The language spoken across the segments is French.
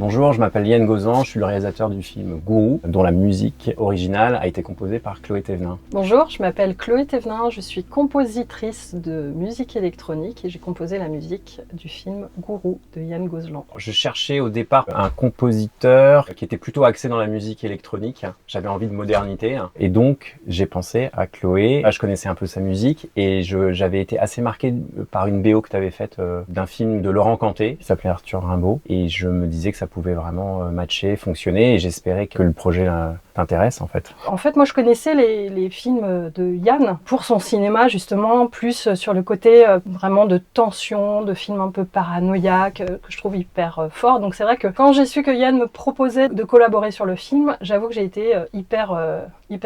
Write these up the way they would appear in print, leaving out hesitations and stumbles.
Bonjour, je m'appelle Yann Gozan, je suis le réalisateur du film Gourou, dont la musique originale a été composée par Chloé Thévenin. Bonjour, je m'appelle Chloé Thévenin, je suis compositrice de musique électronique et j'ai composé la musique du film Gourou de Yann Gozlan. Je cherchais au départ un compositeur qui était plutôt axé dans la musique électronique. J'avais envie de modernité et donc j'ai pensé à Chloé. Je connaissais un peu sa musique et j'avais été assez marqué par une BO que tu avais faite d'un film de Laurent Canté qui s'appelait Arthur Rimbaud et je me disais que ça pouvait vraiment matcher, fonctionner et j'espérais que le projet t'intéresse en fait. En fait, moi je connaissais les films de Yann pour son cinéma justement, plus sur le côté vraiment de tension, de films un peu paranoïaques que je trouve hyper fort. Donc c'est vrai que quand j'ai su que Yann me proposait de collaborer sur le film, j'avoue que j'ai été hyper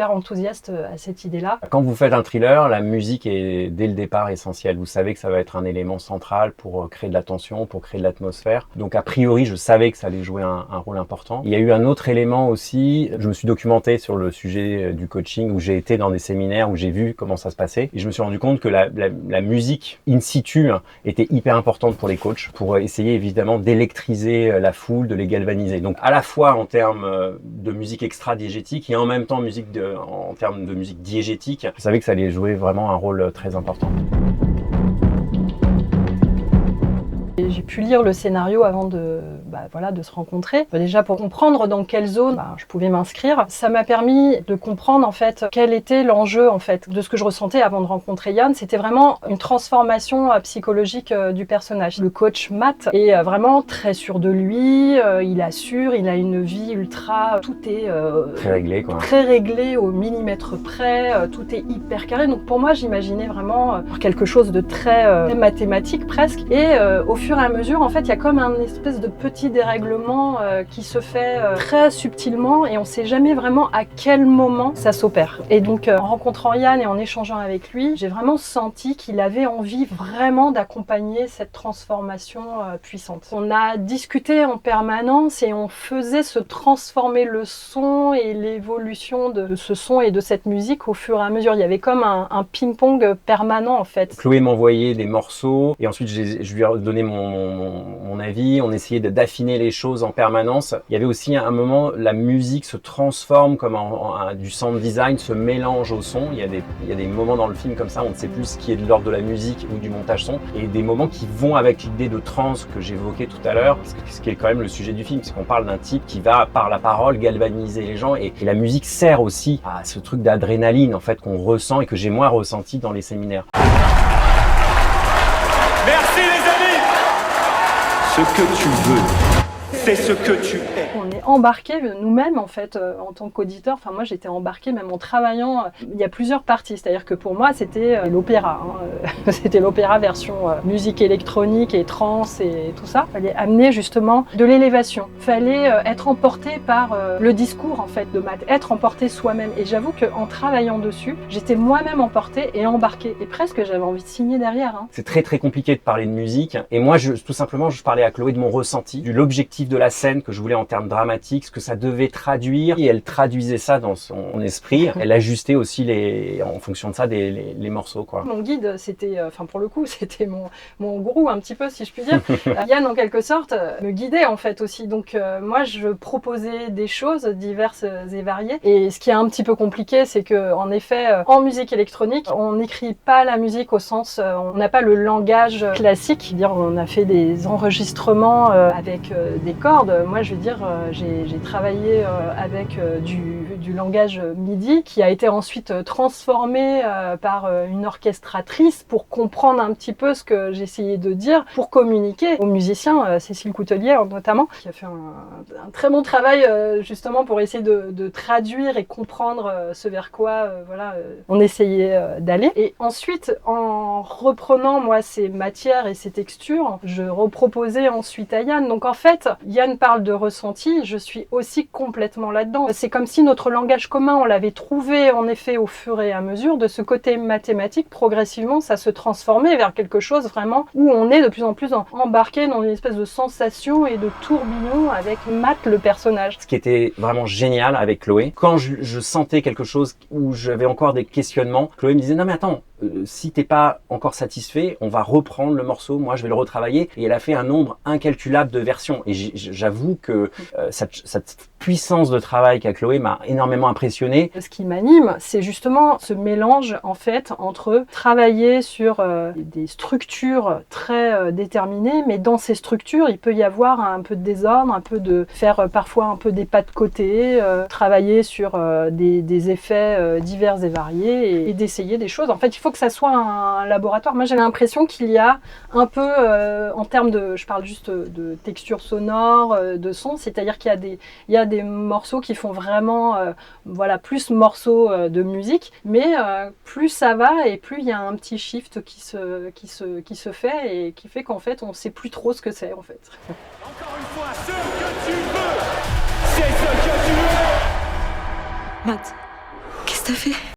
enthousiaste à cette idée-là. Quand vous faites un thriller, la musique est dès le départ essentielle. Vous savez que ça va être un élément central pour créer de la tension, pour créer de l'atmosphère. Donc a priori, je savais que ça allait jouer un rôle important. Il y a eu un autre élément aussi, je me suis documenté sur le sujet du coaching où j'ai été dans des séminaires où j'ai vu comment ça se passait et je me suis rendu compte que la musique in situ était hyper importante pour les coachs pour essayer évidemment d'électriser la foule, de les galvaniser. Donc à la fois en termes de musique extra-diégétique et en même temps en termes de musique diégétique, je savais que ça allait jouer vraiment un rôle très important. J'ai pu lire le scénario avant de se rencontrer. Déjà pour comprendre dans quelle zone je pouvais m'inscrire. Ça m'a permis de comprendre en fait quel était l'enjeu en fait de ce que je ressentais avant de rencontrer Yann. C'était vraiment une transformation psychologique du personnage. Le coach Matt est vraiment très sûr de lui, il assure, il a une vie ultra, tout est très réglé quoi. Très réglé au millimètre près, tout est hyper carré. Donc pour moi j'imaginais vraiment quelque chose de très mathématique presque. Et au fur et à mesure, en fait, il y a comme un espèce de petit dérèglement qui se fait très subtilement et on ne sait jamais vraiment à quel moment ça s'opère. Et donc, en rencontrant Yann et en échangeant avec lui, j'ai vraiment senti qu'il avait envie vraiment d'accompagner cette transformation puissante. On a discuté en permanence et on faisait se transformer le son et l'évolution de ce son et de cette musique au fur et à mesure. Il y avait comme un ping-pong permanent, en fait. Chloé m'envoyait des morceaux et ensuite je lui ai donné mon avis, on essayait d'affiner les choses en permanence. Il y avait aussi un moment, la musique se transforme comme du sound design, se mélange au son. Il y a des moments dans le film comme ça, on ne sait plus ce qui est de l'ordre de la musique ou du montage son, et des moments qui vont avec l'idée de trance que j'évoquais tout à l'heure, ce qui est quand même le sujet du film, c'est qu'on parle d'un type qui va, par la parole, galvaniser les gens, et la musique sert aussi à ce truc d'adrénaline en fait qu'on ressent et que j'ai moins ressenti dans les séminaires. Merci les amis. Ce que tu veux, c'est ce que tu es. On est embarqués nous-mêmes en fait en tant qu'auditeur. Enfin moi j'étais embarquée même en travaillant. Il y a plusieurs parties, c'est-à-dire que pour moi c'était l'opéra. C'était l'opéra version musique électronique et trance et tout ça. Il fallait amener justement de l'élévation. Il fallait être emporté par le discours en fait de Matt, être emporté soi-même. Et j'avoue qu'en travaillant dessus, j'étais moi-même emportée et embarquée. Et presque j'avais envie de signer derrière. C'est très très compliqué de parler de musique. Et moi tout simplement je parlais à Chloé de mon ressenti, de l'objectif de la scène que je voulais en termes dramatiques, ce que ça devait traduire, et elle traduisait ça dans son esprit. Elle ajustait aussi en fonction de ça les morceaux quoi. Mon guide c'était, pour le coup c'était mon gourou un petit peu si je puis dire. Yann en quelque sorte me guidait en fait aussi. Donc moi je proposais des choses diverses et variées. Et ce qui est un petit peu compliqué c'est que en effet en musique électronique on n'écrit pas la musique au sens, on n'a pas le langage classique, c'est-à-dire on a fait des enregistrements avec des cordes. Moi je veux dire j'ai travaillé avec du langage MIDI qui a été ensuite transformé par une orchestratrice pour comprendre un petit peu ce que j'essayais de dire pour communiquer aux musiciens, Cécile Coutelier notamment, qui a fait un très bon travail justement pour essayer de traduire et comprendre ce vers quoi on essayait d'aller. Et ensuite, en reprenant moi ces matières et ces textures, je reproposais ensuite à Yann. Donc en fait, Yann parle de ressenti, je suis aussi complètement là-dedans. C'est comme si notre langage commun, on l'avait trouvé en effet au fur et à mesure. De ce côté mathématique, progressivement, ça se transformait vers quelque chose vraiment où on est de plus en plus embarqué dans une espèce de sensation et de tourbillon avec Matt, le personnage. Ce qui était vraiment génial avec Chloé, quand je sentais quelque chose où j'avais encore des questionnements, Chloé me disait « Non mais attends, si t'es pas encore satisfait, on va reprendre le morceau, moi je vais le retravailler. Et elle a fait un nombre incalculable de versions. Et j'avoue que cette puissance de travail qu'a Chloé m'a énormément impressionné. Ce qui m'anime, c'est justement ce mélange en fait entre travailler sur des structures très déterminées, mais dans ces structures, il peut y avoir un peu de désordre, un peu de faire parfois un peu des pas de côté, travailler sur des effets divers et variés et d'essayer des choses. En fait, il faut que ça soit un laboratoire. Moi, j'ai l'impression qu'il y a un peu, en termes de, je parle juste de texture sonore, de son, c'est-à-dire qu'il y a des morceaux qui font vraiment, voilà, plus morceaux de musique, mais plus ça va et plus il y a un petit shift qui se fait et qui fait qu'en fait, on sait plus trop ce que c'est en fait. Encore une fois, ce que tu veux, c'est ce que tu veux. Matt, qu'est-ce que t'as fait?